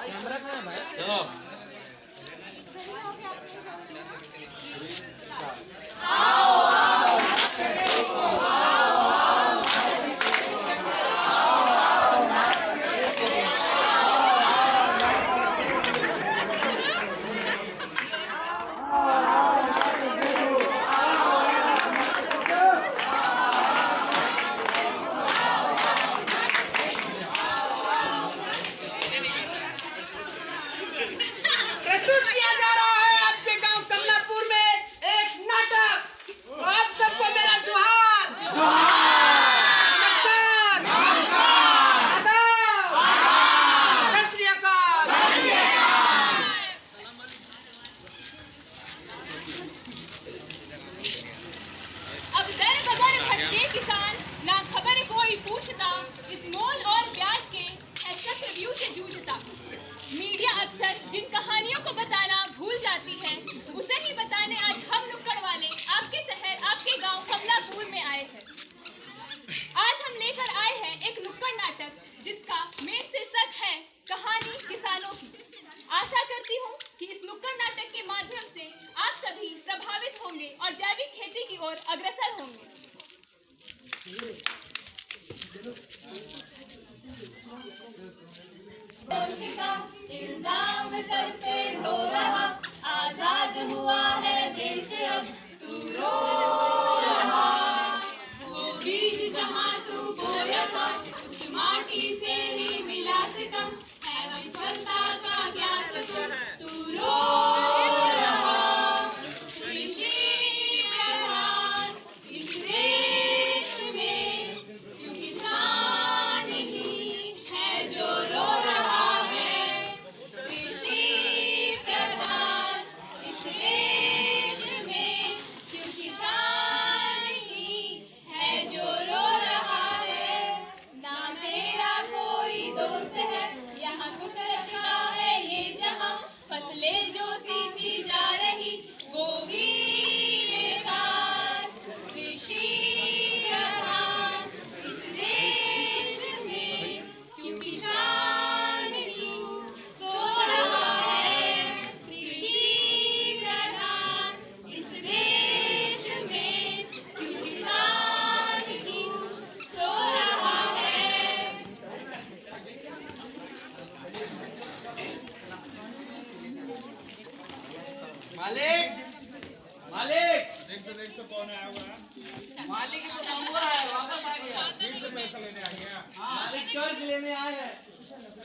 चलो प्रस्तुत किया जा रहा है आपके गांव कमलापुर में एक नाटक। आप सबको मेरा जोहार। नमस्कार। आदाब। सत श्री अकाल। अब दर बदर भटके किसान, ना खबर कोई पूछता, इस मोल और ब्याज के चक्रव्यूह से जूझता। मीडिया अक्सर जिन कहानियों को बताना भूल जाती है, उसे ही बताने आज हम नुक्कड़ वाले आपके शहर, आपके गांव कमलापुर में आए हैं। आज हम लेकर आए हैं एक नुक्कड़ नाटक, जिसका मेन शीर्षक है कहानी किसानों की। आशा करती हूँ कि इस नुक्कड़ नाटक के माध्यम से आप सभी प्रभावित होंगे और जैविक खेती की ओर अग्रसर होंगे। इल्जाम सर से ढो रहा, आजाद हुआ है देश अब तू रो रहा। वो बीज जहाँ तू बोया था, उस माटी से ही मिला सितम, है विफलता का क्या कसम, तू रो रहा। कृषि प्रधान इस देश में क्यों किसान ही है जो रो रहा है। कृषि प्रधान इस देश में क्यों किसान ही है जो रो रहा है। ना तेरा कोई दोस्त है, यहाँ कुदरत का है ये जहाँ, फसलें जो सींची जा रही वो भी बेकार। कृषि प्रधान इस देश में क्यों किसान ही सो रहा है। कृषि प्रधान इस देश में क्यों किसान ही सो रहा है। मालिक, मालिक, देख तो कौन आया हुआ है? मालिक तो कम हुआ है, वापस आ गया। फिर से पैसा लेने आ गया। हाँ, मालिक कर्ज लेने आए हैं।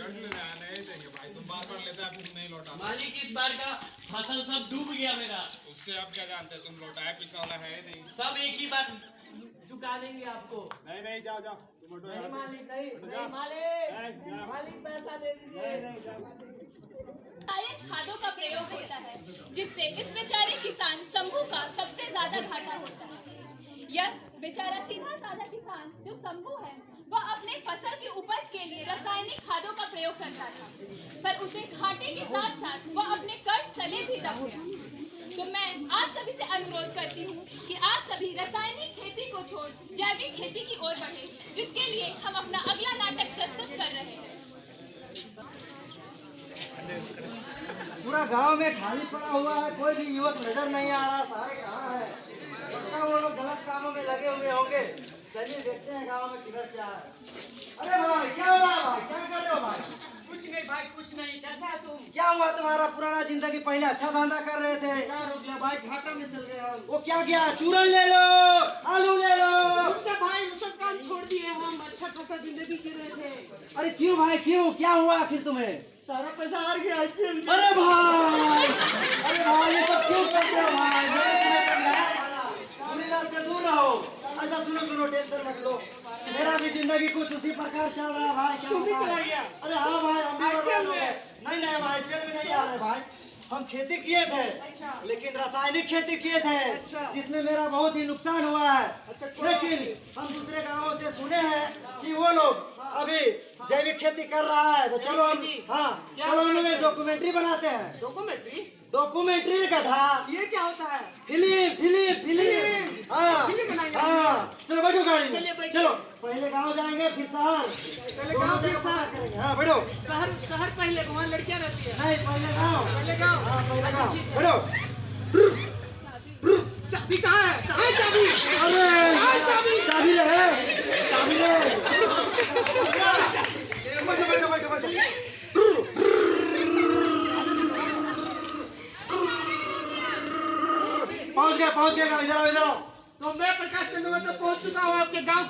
कर्ज लेने आया नहीं देंगे भाई, तुम बार लेता है फिर नहीं लौटा। मालिक इस बार का फसल सब डूब गया मेरा। उससे आप क्या जानते हैं, तुम लौटाया पिछला वाला है नहीं। सब एक ही बार चुका देंगे आपको। नहीं नहीं जाओ जाओ तुम लौटो यहाँ से। मालिक नहीं, जाओ। मालिक मालिक पैसा दे दीजिए। रासायनिक खादों का प्रयोग होता है, जिससे इस बेचारे किसान शंभू का सबसे ज्यादा घाटा होता है। यह बेचारा सीधा साधा किसान जो शंभू है, वह अपने फसल की उपज के लिए रासायनिक खादों का प्रयोग करता था, पर उसे घाटे के साथ साथ वह अपने कर्ज तले भी दब गया। तो मैं आप सभी से अनुरोध करती हूँ कि आप सभी रासायनिक खेती को छोड़ जैविक खेती की ओर बढ़े, जिसके लिए हम अपना अगला नाटक प्रस्तुत कर रहे हैं। पूरा गांव में खाली पड़ा हुआ है, कोई भी युवक नजर नहीं आ रहा। सारे कहाँ है? लगता वो लोग गलत कामों में लगे हुए होंगे। चलिए देखते हैं गांव में किधर क्या है। अरे भाई क्या हो रहा है भाई? क्या कर रहे हो भाई? कुछ नहीं भाई, कुछ नहीं। कैसा है तुम? क्या हुआ तुम्हारा? पुराना जिंदगी पहले अच्छा धंधा कर रहे थे, क्या हो गया भाई? घाटा में चल गया हम। वो क्या किया? चूरन ले लो, आलू ले लो। उनका भाई वो सब काम छोड़ दिए, हम अच्छा खासा जिंदगी जी रहे थे। अरे क्यों भाई क्यों? क्या हुआ आखिर तुम्हें? सारा पैसा हार गया IPL में। अरे भाई, अरे भाई ये सब क्यों करते हो भाई? से दूर रहो। अच्छा सुनो सुनो, टेंशन मत लो, मेरा भी जिंदगी कुछ उसी प्रकार चल रहा है भाई। क्या तुम भी बताएं? चला गया? अरे हाँ भाई, हम भी IPL बर्बाद हो में? गए। नहीं नहीं, हम IPL में नहीं आ रहे भाई। हम खेती किए थे, अच्छा। लेकिन रासायनिक खेती किए थे, अच्छा। जिसमें मेरा बहुत ही नुकसान हुआ है। अच्छा, कोई लेकिन हम दूसरे गांवों से सुने हैं कि वो लोग अभी जैविक खेती कर रहा है, तो चलो हम क्या चलो हम होता है? डॉक्यूमेंट्री बनाते हैं। डॉक्यूमेंट्री का था ये क्या होता है? फिल्म हाँ फिल्म बनाएंगे? हाँ, चलो बैठो गाड़ी चलिए, में। बैठिए। चलो पहले गांव जाएंगे फिर शहर, पहले गांव फिर शहर करेंगे। हाँ बैठो। शहर शहर पहले वहाँ लड़कियाँ रहती है। नहीं पहले गाँव। पहले गाँव। हाँ पहले अच्छा, गाँव। ठीक है। बैठो। चाबी कहाँ है? कहाँ है चाबी? अरे कहाँ है चाबी? चाबी है, चाबी है। बैठो बैठो बैठो बैठो। पहुंच गए इधर आओ इधर आओ। तो मैं प्रकाश चंद्रवंशी पहुंच चुका हूँ आपके गांव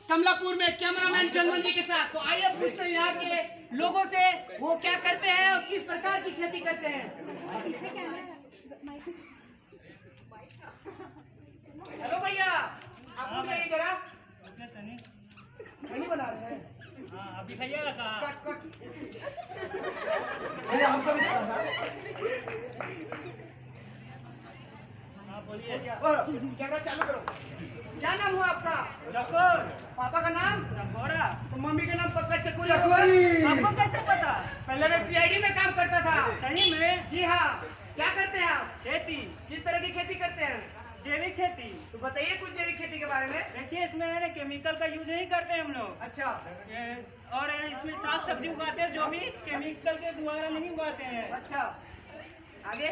कमलापुर में कैमरामैन चंदन जी के साथ। तो आइए पूछते हैं यहाँ के लोगों से वो क्या करते हैं और किस प्रकार की खेती करते हैं। हेलो भैया, आपको भी जरा नहीं बना रहे हैं। अभी खाइएगा कहाँ? Cut cut. अरे हमको भी थोड़ा सा। हाँ बोलिए। कैमरा चालू करो। क्या नाम हुआ आपका? चकोर। पापा का नाम? चकोरा। तो मम्मी का नाम पक्का चकोरी। चकोरी। आपको कैसे पता? पहले मैं सीआईडी में काम करता था। सही में? जी हाँ। क्या करते हैं आप? खेती। किस तरह की खेती करते हैं? जैविक खेती। तो बताइए कुछ जैविक खेती के बारे में। देखिए इसमें है ना केमिकल का यूज नहीं करते हम लोग। अच्छा। और इसमें साग सब्जी उगाते हैं जो भी केमिकल के द्वारा नहीं उगाते हैं। अच्छा, आगे।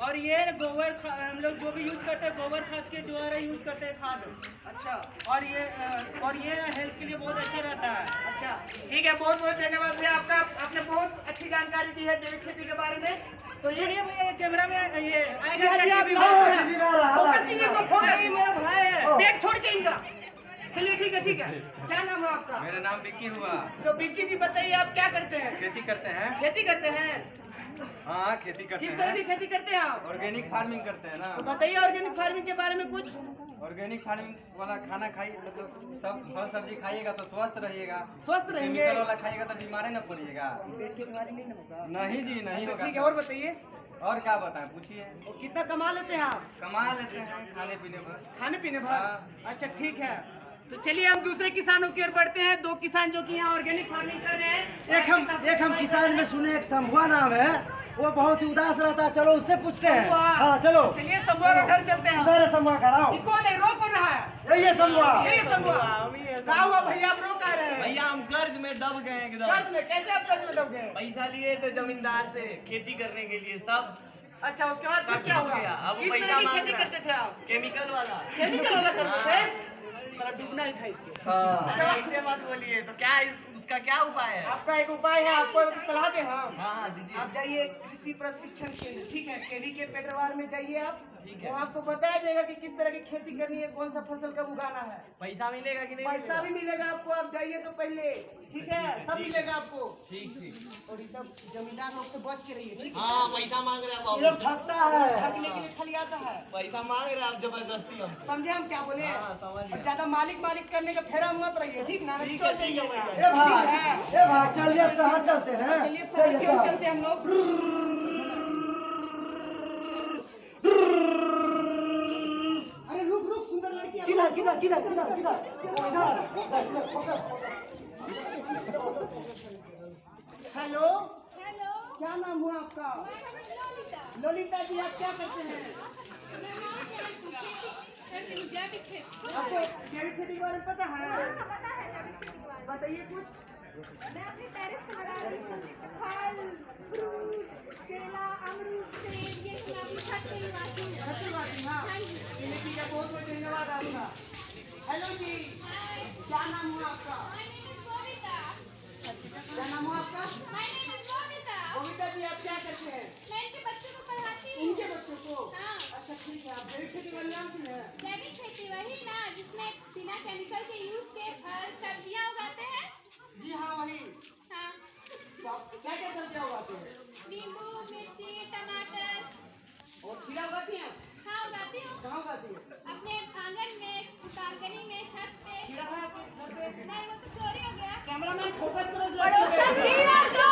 और ये गोबर हम लोग जो भी यूज करते हैं गोबर खाद के द्वारा यूज करते हैं खाद। अच्छा और ये हेल्थ के लिए बहुत अच्छा रहता है। अच्छा, ठीक है। बहुत बहुत धन्यवाद भैया आपका। आपने बहुत अच्छी जानकारी दी है जैविक खेती के बारे में। तो ये कैमरा में ये फोकस कीजिए तो फोकस। मेरा भाई है। बैग छोड़ के इनका। चलिए ठीक है ठीक है। क्या नाम है आपका? मेरा नाम विक्की हुआ। तो बिक्की जी बताइए आप क्या करते हैं? खेती करते हैं। खेती करते हैं। हाँ खेती करते किस तरह की हैं। खेती करते हैं आप? ऑर्गेनिक फार्मिंग करते हैं तो ना। बताइए ऑर्गेनिक फार्मिंग के बारे में कुछ। ऑर्गेनिक फार्मिंग वाला खाना खाइए मतलब सब फल सब्जी खाइएगा तो स्वस्थ रहिएगा। स्वस्थ रहेंगे। केमिकल वाला खाइएगा तो बीमारी न पड़िएगा। पेट की बीमारी नहीं होगा। नहीं जी नहीं अच्छा, होगा। ठीक है। और बताइए और क्या बताएं पूछिए। और कितना कमा लेते हैं आप कमा लेते हैं खाने पीने पर। खाने पीने भर? हाँ। अच्छा ठीक है। तो चलिए हम दूसरे किसानों की ओर बढ़ते हैं। दो किसान जो कि यहाँ ऑर्गेनिक फार्मिंग कर रहे हैं। एक हम किसान में सुने एक शंभुआ नाम है, वो बहुत ही उदास रहता है। चलो उससे पूछते हैं। शंभुआ। हाँ चलो। चलिए शंभुआ का घर चलते हैं। उधर है शंभुआ का राव। ये कौन है? रो कौन रहा है? यही है शंभुआ। यही शंभुआ। क्या हुआ भैया, आप रो कह रहे हैं? भैया हम कर्ज में दब गए एकदम। कर्ज में? कैसे आप कर्ज में दब गए? पैसा लिए थे जमींदार से खेती करने के लिए सब अच्छा, उसके बाद फिर क्या हुआ? अब किस पैसा तरह की मांग खेती रहा है। करते थे आप? केमिकल वाला। केमिकल वाला करते थे? साला डूबना ही था इसके। हाँ। ऐसे मत बोलिए तो क्या उसका क्या उपाय है? आपका एक उपाय है, आपको एक सलाह दें हम। हाँ दीजिए। आप जाइए कृषि प्रशिक्षण केंद्र, ठीक है, केवी के पेटरवार में जाइए आप। ठीक है। वो आपको बताया जाएगा कि किस तरह की खेती करनी है, कौन सा फसल कब उगाना है। पैसा मिलेगा कि नहीं? पैसा भी मिलेगा आपको। आप जाइए तो पहले, ठीक है, सब मिलेगा आपको। ठीक ठीक। और ये सब जमींदार लोग से बच के रहिए, ठीक है। हाँ पैसा मांग रहे हैं ये बाबू। लोग ठगता है। ठगने के लिए खाली आता है। पैसा मांग रहे हैं आप जबरदस्ती हम। समझे हम क्या बोले? हाँ, समझ गया। और ज्यादा मालिक करने का फेरा मत रहिए, ठीक ना? नहीं चल जाइए वहाँ। ए भाई, ठीक है। ए भाई चलिए अब शहर चलते हैं। चलिए शहर क्यों चलते हैं हम लोग? अरे रुक रुक, सुंदर लड़की है। किधर किधर किधर किधर किधर हेलो, हेलो क्या नाम हुआ आपका? ललिता। ललिता जी, आप क्या करते हैं? जैविक खेती। आपको जैविक खेती के बारे में पता है? बताइए कुछ। मैं अपने टेरेस पे लगा रही हूँ फल, फ्रूट, केला, अमरूद, सेब, ये सब मैं अपनी छत पे लगाती हूँ। सत्यवादी, हाँ। हाँ जी। चलिए ठीक है, बहुत बहुत धन्यवाद आपका। हेलो जी, क्या नाम हुआ आपका? My name is Bobita. क्या नाम हुआ आपका? My name is Bobita. Babita ji, आप क्या करते हैं? मैं इनके बच्चों को पढ़ाती हूँ। इनके बच्चों को? हाँ। अच्छा ठीक है। आप जैविक खेती वाले नाम सुने हैं? जैविक खेती वही ना जिसमें बिना केमिकल के यूज के फल सब्जियाँ उगाते हैं। जी हाँ, वही। हाँ। तो आप क्या क्या सब्जियाँ उगाते हैं? नींबू, मिर्ची, टमाटर। और खीरा उगाती हैं? हाँ उगाती हूँ। कहाँ उगाती हैं? अपने आंगन में, बालकनी में, छत पे। खीरा है आपके घर पे? नहीं वो तो चोरी हो गया। कैमरामैन फोकस करो जरा। पड़ोसन खीरा जो।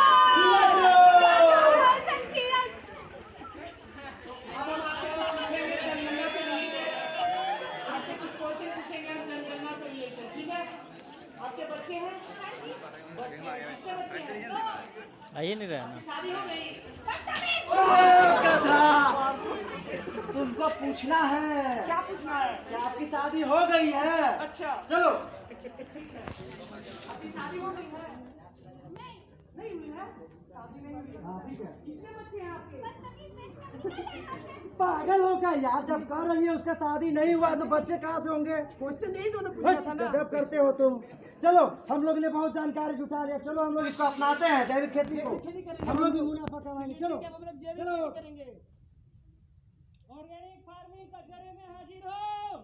पड़ोसन खीरा। अब हम आपसे कुछ पूछेंगे जनगणना से रिलेटेड। आपसे कुछ क्वेश्चन पूछेंगे हम जनगणना से रिलेटेड, ठीक है? आपके बच्चे हैं? बच्चे हैं। कितने बच्चे हैं? आइए नहीं रहना। आपकी शादी हो गई? कथा तुमको पूछना है क्या पूछना है? कि आपकी शादी हो गई है? अच्छा, चलो। आपकी शादी हो गई है? नहीं हुई है? शादी नहीं हुई हाँ ठीक है। कितने बच्चे हैं आपके? पागल हो क्या यार, जब कर रही है उसका शादी नहीं हुआ तो बच्चे कहाँ से होंगे? क्वेश्चन नहीं तो पूछा था ना। गजब करते हो तुम। चलो हम लोग ने बहुत जानकारी जुटा लिया, चलो हम लोग इसको अपनाते हैं जैविक खेती को, खेती करेंगे हम लोग भी मुनाफा कमाएंगे। चलो ठीक है, हम लोग जैविक चलो। खेती करेंगे। ऑर्गेनिक फार्मिंग कचरे में हाजिर हो।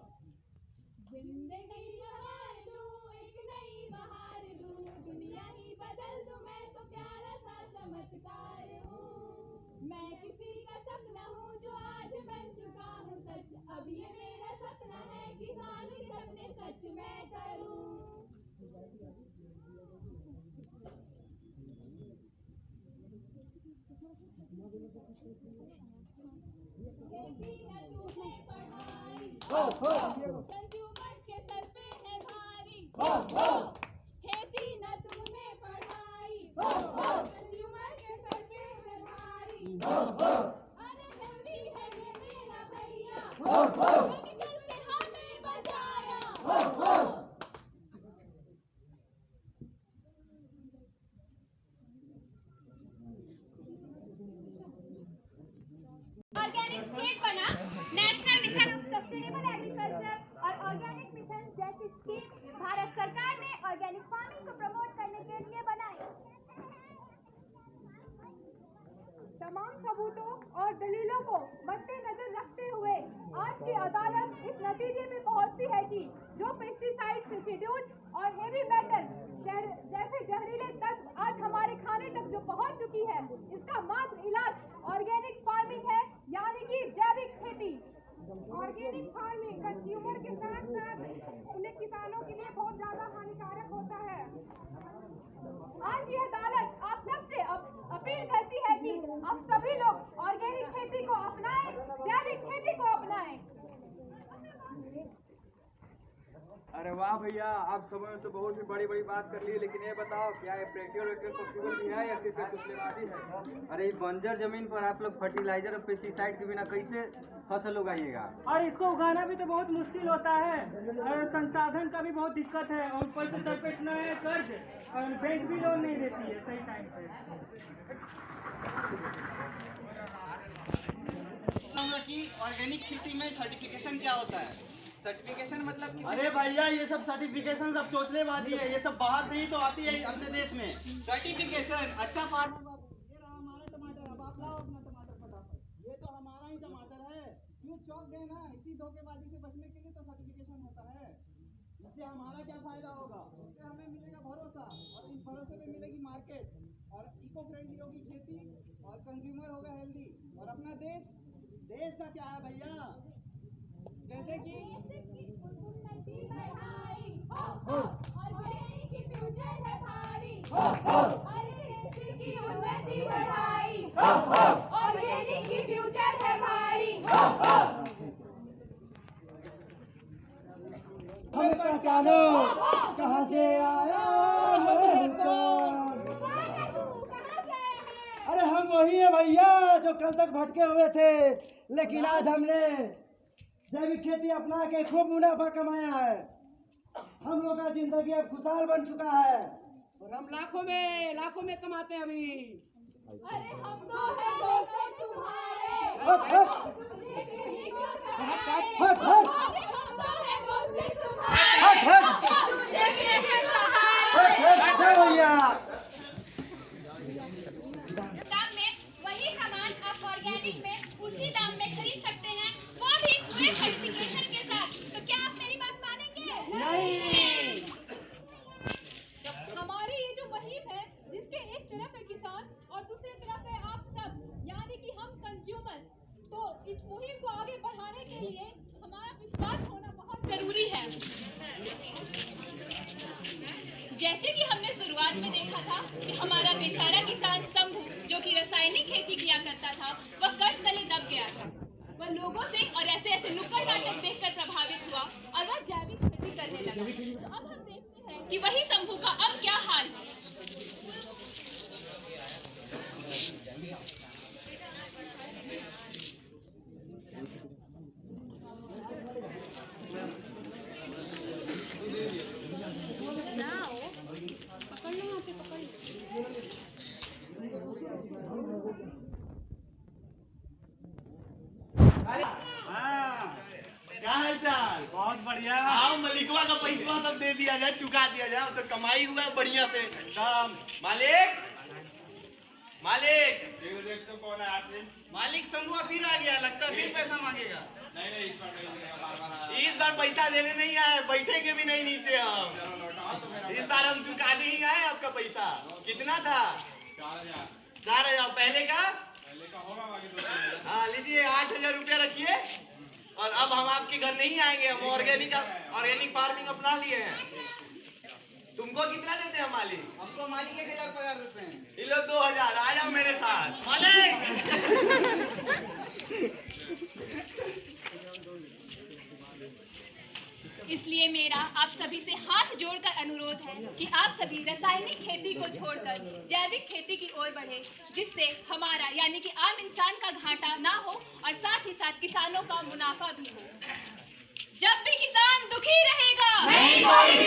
जिंदगी बहार दूं, एक नई बहार दूं, दुनिया ही बदल दूं, मैं तो प्यारा सा चमत्कार हूँ। मैं किसी का सपना हूँ जो आज बन चुका हूँ सच, अब ये मेरा सपना है किसान के सपने सच मैं करूँ। खेती न तुम्हें पढ़ाई, कंज्यूमर्स के सर पे है भारी। खेती न तुमने पढ़ाई, कंज्यूमर के सर पे है भारी। अरे हेल्दी है ये मेरा भैया, केमिकल से हमें बचाया। ऑर्गेनिक स्टेट बना national mission of sustainable agriculture और ऑर्गेनिक मिशन जैसी स्कीम भारत सरकार ने ऑर्गेनिक फार्मिंग को प्रमोट करने के लिए बनाई। तमाम सबूतों और दलीलों को मद्देनजर रखते हुए आज की अदालत इस नतीजे पे पहुंचती है कि जो पेस्टिसाइड रेसिड्यूज और हेवी मेटल जैसे जहरीले तत्व आज हमारे खाने तक जो पहुंच चुकी है, इसका मात्र इलाज ऑर्गेनिक फार्मिंग है, यानी कि जैविक खेती। ऑर्गेनिक फार्मिंग कंज्यूमर के साथ साथ उन्हें किसानों के लिए बहुत ज्यादा हानिकारक होता है। आज ये अदालत आप सबसे अपील करती है कि आप सभी लोग ऑर्गेनिक खेती को अपनाएं, जैविक खेती को अपनाएं। अरे वाह भैया, आप सबों ने तो बहुत ही बड़ी बड़ी बात कर ली, लेकिन ये बताओ क्या ये प्रैक्टिकल पॉसिबल भी है या सिर्फ कुशलेबाजी है? अरे बंजर जमीन पर आप लोग फर्टिलाइजर और पेस्टिसाइड के बिना कैसे फसल उगाइएगा? और इसको उगाना भी तो बहुत मुश्किल होता है, और संसाधन का भी बहुत दिक्कत है, और ऊपर से सर पे इतना है कर्ज, और बैंक भी लोन नहीं देती है सही टाइम पे। कि ऑर्गेनिक खेती में सर्टिफिकेशन क्या होता है? सर्टिफिकेशन मतलब किसी अरे भैया ये सब सर्टिफिकेशन सब चोचलेबाजी है, ये सब बाहर से ही तो आती है अपने देश में। सर्टिफिकेशन अच्छा फार्मर ये रहा हमारा टमाटर, अब आप लाओ अपना टमाटर फटाफट। ये तो हमारा ही टमाटर है, क्यों चौंक गए ना? इसी धोखेबाजी से बचने के लिए तो सर्टिफिकेशन होता है। इससे हमारा क्या फायदा होगा? इससे हमें मिलेगा भरोसा, और इस भरोसे में मिलेगी मार्केट, और इको फ्रेंडली होगी खेती, और कंज्यूमर होगा हेल्दी। और अपना देश का क्या है भैया? जैसे कि उन्नति बढ़ाई, ऑर्गेनिक की फ्यूचर है भारी। ऑर्गेनिक की उन्नति बढ़ाई, ऑर्गेनिक की फ्यूचर है भारी। हमें पहचानो कहाँ से आया है कौन? अरे हम वही है भैया जो कल तक भटके हुए थे, लेकिन आज हमने जैविक खेती अपना के खूब मुनाफा कमाया है। हम लोग का जिंदगी अब खुशहाल बन चुका है, और हम लाखों में कमाते हैं अभी। अरे हम तो हैं दोस्त तुम्हारे, हट हट हट हट अरे हम तो हैं दोस्त तुम्हारे, हट हट तुझे के हैं सहारे। हट हट भैया। दाम में वही सामान आप ऑर्गेनिक में उसी दाम में खरीद सकते हैं, वो भी पूरे सर्टिफिकेशन के साथ। तो क्या आप मेरी बात मानेंगे? नहीं। हमारी ये जो मुहिम है, जिसके एक तरफ है किसान और दूसरी तरफ है आप सब, यानी कि हम कंज्यूमर, तो इस मुहिम को आगे बढ़ाने के लिए हमारा विश्वास होना बहुत जरूरी है। जैसे कि हमने शुरुआत में देखा था कि हमारा बेचारा किसान शंभू, जो कि रासायनिक खेती किया करता था, वह कर्ज तले दब गया था। वह लोगों से और ऐसे नुक्कड़ नाटक देखकर प्रभावित हुआ और वह जैविक खेती करने लगा। तो अब हम देखते हैं कि वही शंभू का अब क्या हाल है। बढ़िया। आओ मलिकवा का पैसा सब दे दिया जाए, चुका दिया जाए, तो कमाई हुआ बढ़िया से एकदम। मालिक मालिक देख तो कौन है आपने? मालिक संगुआ फिर आ गया, लगता है फिर पैसा मांगेगा। नहीं इस बार नहीं देगा, बार-बार इस बार पैसा देने नहीं आए, बैठेंगे भी नहीं नीचे हम। चलो लौटाओ तो मेरा इस बार हम चुकाने ही आए आपका पैसा। कितना था? 4000 4,000 पहले का। पहले का होगा, बाकी 2,000। हाँ लीजिए, 8,000 रुपया रखिए। और अब हम आपके घर नहीं आएंगे, हम ऑर्गेनिक फार्मिंग अपना लिए हैं। तुमको कितना देते हैं मालिक? हमको मालिक 1,000 पगार देते हैं। ये लो 2,000, आ जाओ मेरे साथ। मालिक इसलिए मेरा आप सभी से हाथ जोड़कर अनुरोध है कि आप सभी रासायनिक खेती को छोड़कर जैविक खेती की ओर बढ़े, जिससे हमारा यानी कि आम इंसान का घाटा ना हो और साथ ही साथ किसानों का मुनाफा भी हो। जब भी किसान दुखी रहेगा, नहीं कोई